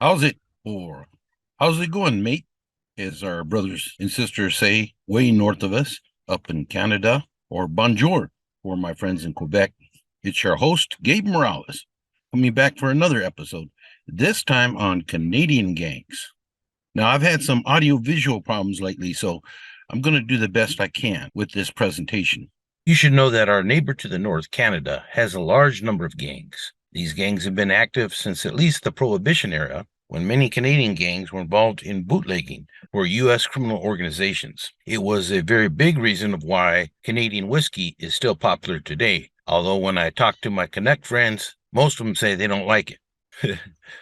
How's it, or how's it going, mate? As our brothers and sisters say, way north of us, up in Canada, or bonjour for my friends in Quebec. It's your host, Gabe Morales, coming back for another episode, this time on Canadian gangs. Now, I've had some audio-visual problems lately, so I'm going to do the best I can with this presentation. You should know that our neighbor to the north, Canada, has a large number of gangs. These gangs have been active since at least the Prohibition era, when many Canadian gangs were involved in bootlegging for U.S. criminal organizations. It was a very big reason of why Canadian whiskey is still popular today, although when I talk to my Connect friends, most of them say they don't like it.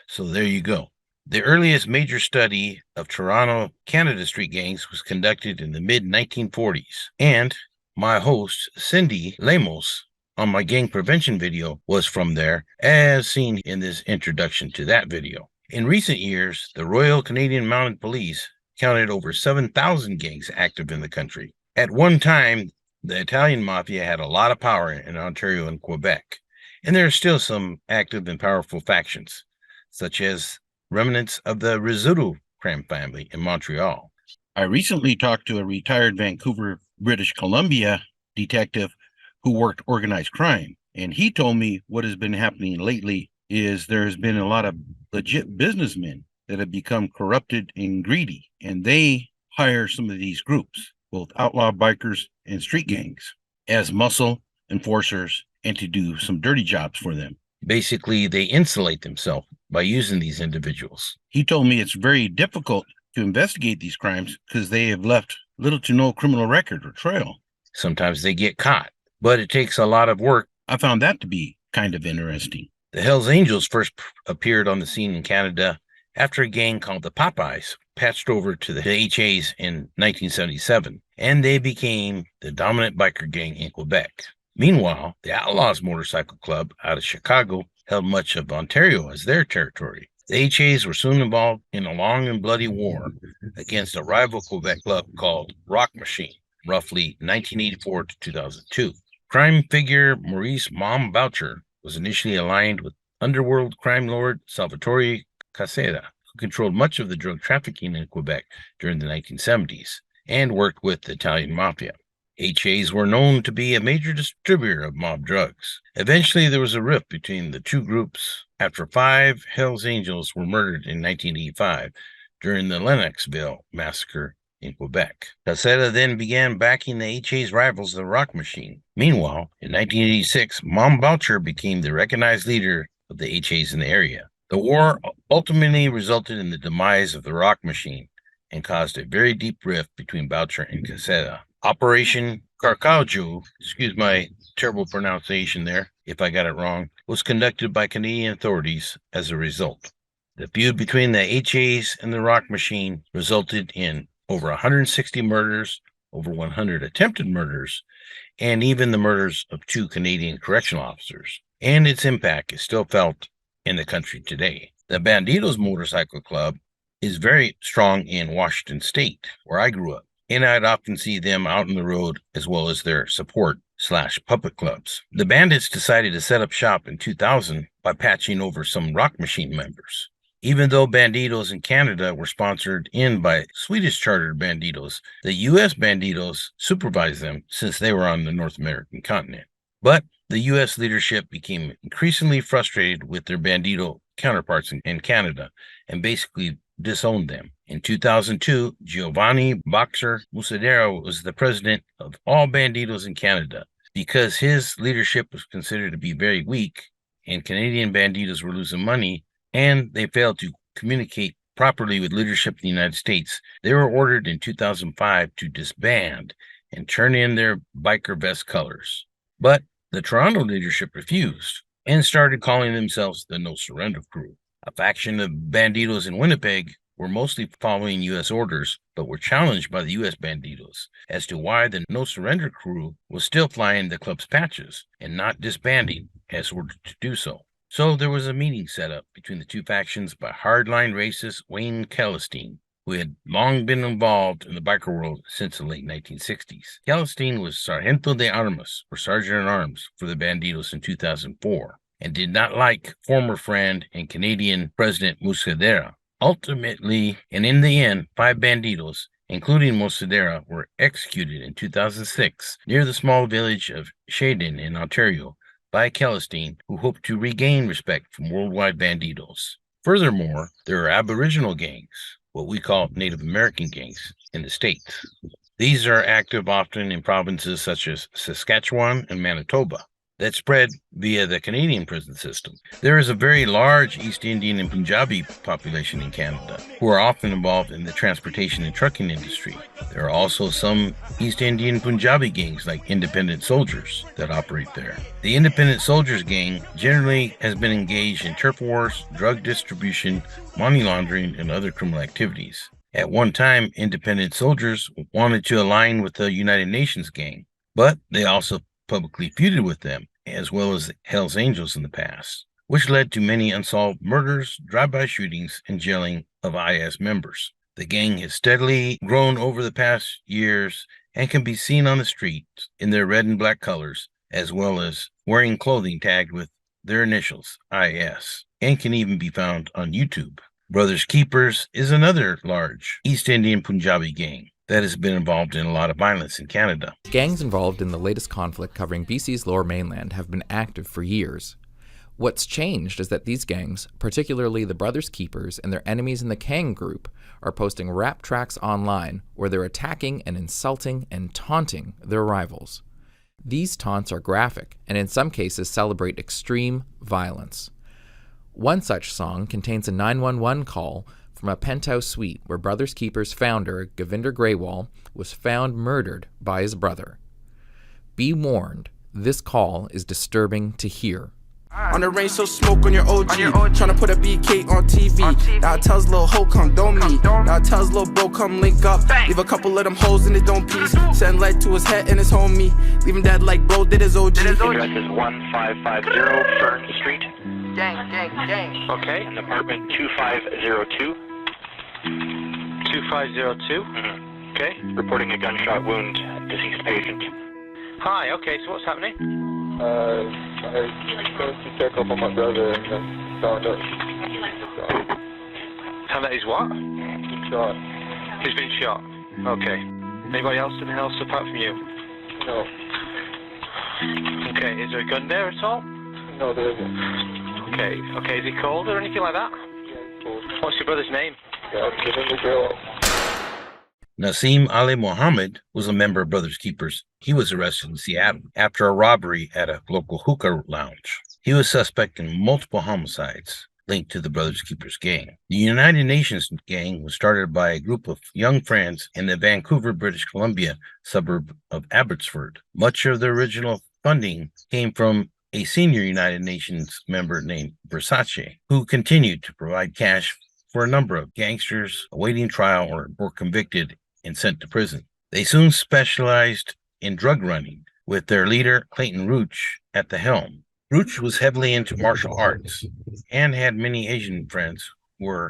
So there you go. The earliest major study of Toronto, Canada street gangs was conducted in the mid-1940s, and my host, Cindy Lemos, on my gang prevention video was from there, as seen in this introduction to that video. In recent years, the Royal Canadian Mounted Police counted over 7,000 gangs active in the country. At one time, the Italian Mafia had a lot of power in Ontario and Quebec, and there are still some active and powerful factions, such as remnants of the Rizzuto crime family in Montreal. I recently talked to a retired Vancouver, British Columbia detective who worked organized crime, and he told me what has been happening lately is there has been a lot of legit businessmen that have become corrupted and greedy, and they hire some of these groups, both outlaw bikers and street gangs, as muscle enforcers and to do some dirty jobs for them. Basically, they insulate themselves by using these individuals. He told me it's very difficult to investigate these crimes because they have left little to no criminal record or trail. Sometimes they get caught, but it takes a lot of work. I found that to be kind of interesting. The Hells Angels first appeared on the scene in Canada after a gang called the Popeyes patched over to the HAs in 1977, and they became the dominant biker gang in Quebec. Meanwhile, the Outlaws Motorcycle Club out of Chicago held much of Ontario as their territory. The HAs were soon involved in a long and bloody war against a rival Quebec club called Rock Machine, roughly 1984 to 2002. Crime figure Maurice Mom Boucher was initially aligned with underworld crime lord Salvatore Casera, who controlled much of the drug trafficking in Quebec during the 1970s and worked with the Italian mafia. HAs were known to be a major distributor of mob drugs. Eventually, there was a rift between the two groups after 5 Hells Angels were murdered in 1985 during the Lennoxville massacre in Quebec. Caseta then began backing the HA's rivals, the Rock Machine. Meanwhile, in 1986, Mom Boucher became the recognized leader of the HAs in the area. The war ultimately resulted in the demise of the Rock Machine and caused a very deep rift between Boucher and Caseta. Operation Carcajou, excuse my terrible pronunciation there if I got it wrong, was conducted by Canadian authorities as a result. The feud between the HAs and the Rock Machine resulted in over 160 murders, over 100 attempted murders, and even the murders of 2 Canadian correctional officers. And its impact is still felt in the country today. The Bandidos Motorcycle Club is very strong in Washington State, where I grew up, and I'd often see them out on the road as well as their support/puppet clubs. The Bandits decided to set up shop in 2000 by patching over some Rock Machine members. Even though Bandidos in Canada were sponsored in by Swedish chartered Bandidos, the U.S. Bandidos supervised them since they were on the North American continent. But the U.S. leadership became increasingly frustrated with their Bandido counterparts in Canada and basically disowned them. In 2002, Giovanni Boxer Musadero was the president of all Bandidos in Canada. Because his leadership was considered to be very weak and Canadian Bandidos were losing money, and they failed to communicate properly with leadership in the United States, they were ordered in 2005 to disband and turn in their biker vest colors. But the Toronto leadership refused and started calling themselves the No Surrender Crew. A faction of Bandidos in Winnipeg were mostly following U.S. orders, but were challenged by the U.S. Bandidos as to why the No Surrender Crew was still flying the club's patches and not disbanding as ordered to do so. So there was a meeting set up between the two factions by hardline racist Wayne Celestine, who had long been involved in the biker world since the late 1960s. Celestine was Sargento de Armas, or Sergeant at Arms, for the Bandidos in 2004. and did not like former friend and Canadian President Muscadera. Ultimately, and in the end, 5 Bandidos, including Muscadera, were executed in 2006 near the small village of Shadon in Ontario by Celestine, who hoped to regain respect from worldwide Bandidos. Furthermore, there are Aboriginal gangs, what we call Native American gangs, in the States. These are active often in provinces such as Saskatchewan and Manitoba that spread via the Canadian prison system. There is a very large East Indian and Punjabi population in Canada who are often involved in the transportation and trucking industry. There are also some East Indian Punjabi gangs like Independent Soldiers that operate there. The Independent Soldiers gang generally has been engaged in turf wars, drug distribution, money laundering, and other criminal activities. At one time, Independent Soldiers wanted to align with the United Nations gang, but they also publicly feuded with them, as well as Hells Angels in the past, which led to many unsolved murders, drive-by shootings, and jailing of IS members. The gang has steadily grown over the past years and can be seen on the streets in their red and black colors, as well as wearing clothing tagged with their initials, IS, and can even be found on YouTube. Brothers Keepers is another large East Indian Punjabi gang that has been involved in a lot of violence in Canada. Gangs involved in the latest conflict covering BC's Lower Mainland have been active for years. What's changed is that these gangs, particularly the Brothers Keepers and their enemies in the Kang group, are posting rap tracks online where they're attacking and insulting and taunting their rivals. These taunts are graphic and in some cases celebrate extreme violence. One such song contains a 911 call from a penthouse suite where Brothers Keepers founder Govinder Grewal was found murdered by his brother. Be warned, this call is disturbing to hear. On the range, so smoke on your OG. Tryna put a BK on TV. Now it tells little hoe come don't me. Now it tells little bro come link up. Leave a couple of them hoes in it don't piece. Send lead to his head and his homie. Leave him dead like bro did his OG. Address is 1550 Fern Street. Gang. Okay. And apartment 2502. 2502? Mm-hmm. Okay. Reporting a gunshot wound, deceased patient. Hi, okay, so what's happening? I went to check up on my brother and then found out Found out he's what? he's shot. He's been shot. Okay. Anybody else in the house apart from you? No, Okay, is there a gun there at all? no, there isn't. Okay, is he cold or anything like that? Yeah, cool. What's your brother's name? Yeah, give him the girl. Nasim Ali Mohammed was a member of Brothers Keepers. He was arrested in Seattle after a robbery at a local hookah lounge. He was suspect in multiple homicides linked to the Brothers Keepers gang. The United Nations gang was started by a group of young friends in the Vancouver, British Columbia suburb of Abbotsford. Much of the original funding came from a senior United Nations member named Versace, who continued to provide cash for a number of gangsters awaiting trial or were convicted and sent to prison. They soon specialized in drug running, with their leader, Clayton Rooch, at the helm. Rooch was heavily into martial arts and had many Asian friends who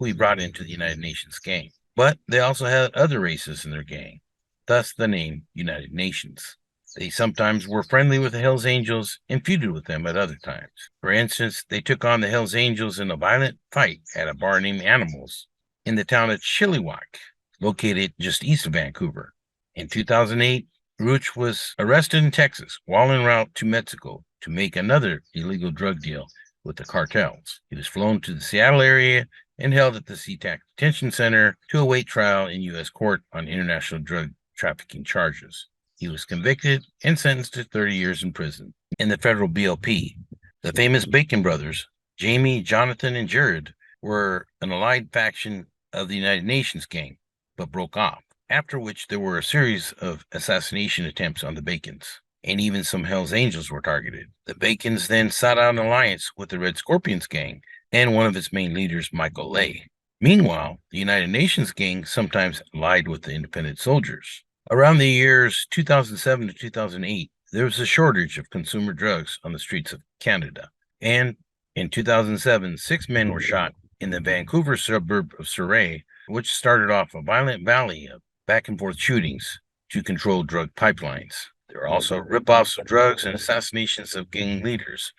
he brought into the United Nations gang. But they also had other races in their gang, thus the name United Nations. They sometimes were friendly with the Hells Angels and feuded with them at other times. For instance, they took on the Hells Angels in a violent fight at a bar named Animals in the town of Chilliwack, located just east of Vancouver. In 2008, Rooch was arrested in Texas while en route to Mexico to make another illegal drug deal with the cartels. He was flown to the Seattle area and held at the SeaTac Detention Center to await trial in U.S. court on international drug trafficking charges. He was convicted and sentenced to 30 years in prison. In the federal BLP, the famous Bacon brothers, Jamie, Jonathan, and Jared, were an allied faction of the United Nations gang, but broke off, after which there were a series of assassination attempts on the Bacons, and even some Hells Angels were targeted. The Bacons then sought out an alliance with the Red Scorpions gang and one of its main leaders, Michael Lay. Meanwhile, the United Nations gang sometimes allied with the Independent Soldiers. Around the years 2007 to 2008, there was a shortage of consumer drugs on the streets of Canada, and in 2007, 6 men were shot in the Vancouver suburb of Surrey, which started off a violent valley of back-and-forth shootings to control drug pipelines. There are also rip-offs of drugs and assassinations of gang leaders,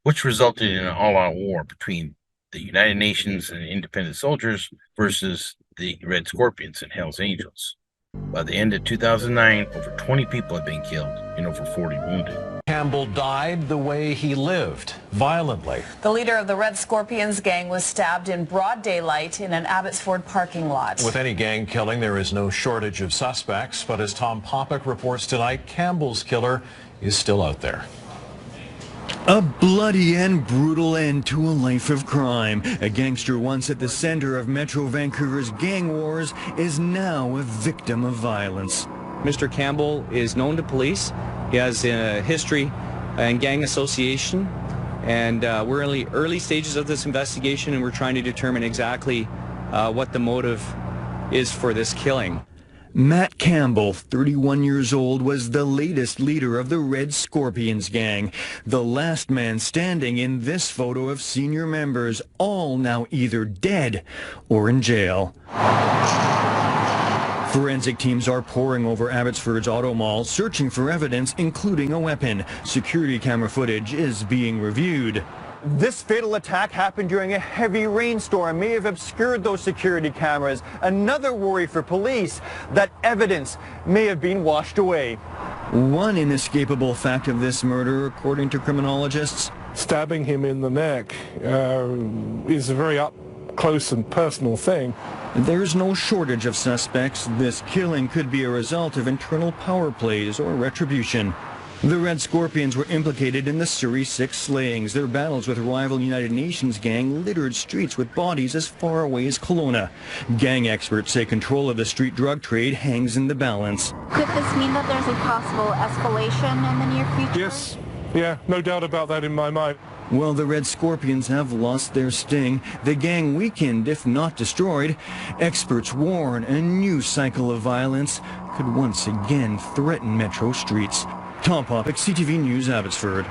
which resulted in an all-out war between the United Nations and independent soldiers versus the Red Scorpions and Hells Angels. By the end of 2009, over 20 people had been killed and over 40 wounded. Campbell died the way he lived, violently. The leader of the Red Scorpions gang was stabbed in broad daylight in an Abbotsford parking lot. With any gang killing, there is no shortage of suspects, but as Tom Popick reports tonight, Campbell's killer is still out there. A bloody and brutal end to a life of crime. A gangster once at the center of Metro Vancouver's gang wars is now a victim of violence. Mr. Campbell is known to police. He has a history in gang association, and we're in the early stages of this investigation, and we're trying to determine exactly what the motive is for this killing. Matt Campbell, 31 years old, was the latest leader of the Red Scorpions gang. The last man standing in this photo of senior members, all now either dead or in jail. Forensic teams are poring over Abbotsford's Auto Mall, searching for evidence, including a weapon. Security camera footage is being reviewed. This fatal attack happened during a heavy rainstorm, may have obscured those security cameras. Another worry for police, that evidence may have been washed away. One inescapable fact of this murder, according to criminologists, stabbing him in the neck is a very up-close and personal thing. There's no shortage of suspects. This killing could be a result of internal power plays or retribution. The Red Scorpions were implicated in the Surrey 6 slayings. Their battles with rival United Nations gang littered streets with bodies as far away as Kelowna. Gang experts say control of the street drug trade hangs in the balance. Could this mean that there's a possible escalation in the near future? Yes, yeah, no doubt about that in my mind. Well, the Red Scorpions have lost their sting. The gang weakened, if not destroyed. Experts warn a new cycle of violence could once again threaten metro streets. Tom Popick, CTV News, Abbotsford.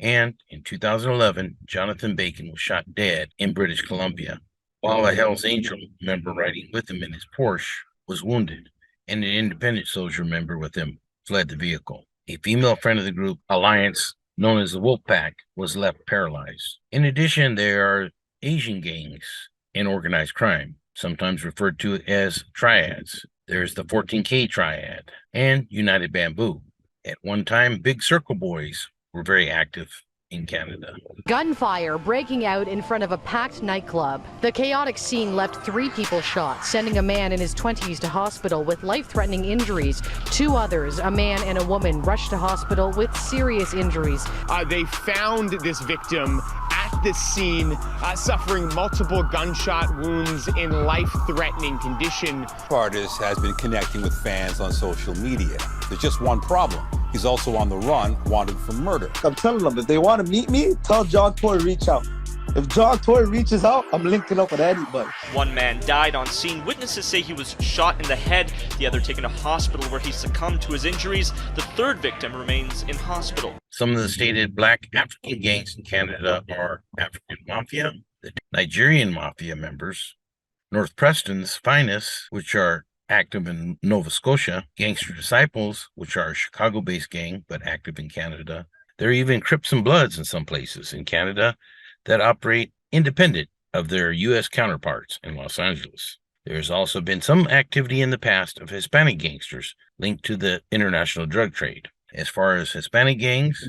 And in 2011, Jonathan Bacon was shot dead in British Columbia, while a Hells Angel member riding with him in his Porsche was wounded, and an independent soldier member with him fled the vehicle. A female friend of the group, Alliance, known as the Wolfpack, was left paralyzed. In addition, there are Asian gangs and organized crime, sometimes referred to as triads. There's the 14K Triad and United Bamboo. At one time, Big Circle Boys were very active in Canada. Gunfire breaking out in front of a packed nightclub. The chaotic scene left 3 people shot, sending a man in his 20s to hospital with life-threatening injuries. 2 others, a man and a woman, rushed to hospital with serious injuries. They found this victim at this scene, suffering multiple gunshot wounds in life-threatening condition. Artist has been connecting with fans on social media. There's just one problem. He's also on the run, wanted for murder. I'm telling them, if they want to meet me, tell John Toy to reach out. If John Toy reaches out, I'm linking up with anybody. One man died on scene. Witnesses say he was shot in the head, the other taken to hospital where he succumbed to his injuries. The 3rd victim remains in hospital. Some of the stated black African gangs in Canada are African Mafia, the Nigerian Mafia members, North Preston's Finest, which are active in Nova Scotia, Gangster Disciples, which are a Chicago-based gang but active in Canada. There are even Crips and Bloods in some places in Canada that operate independent of their U.S. counterparts in Los Angeles. There's also been some activity in the past of Hispanic gangsters linked to the international drug trade. As far as Hispanic gangs,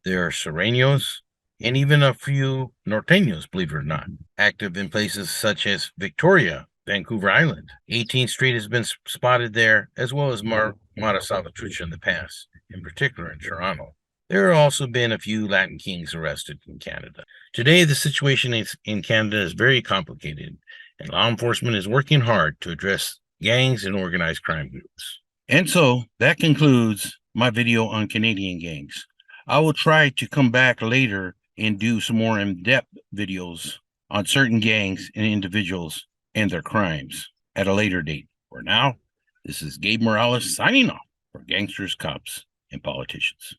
there are Serranos and even a few Norteños, believe it or not, active in places such as Victoria, Vancouver Island. 18th Street has been spotted there, as well as Mara Salvatrucha in the past, in particular in Toronto. There have also been a few Latin kings arrested in Canada. Today, the situation in Canada is very complicated, and law enforcement is working hard to address gangs and organized crime groups. And so, that concludes my video on Canadian gangs. I will try to come back later and do some more in-depth videos on certain gangs and individuals and their crimes at a later date. For now, this is Gabe Morales signing off for Gangsters, Cops, and Politicians.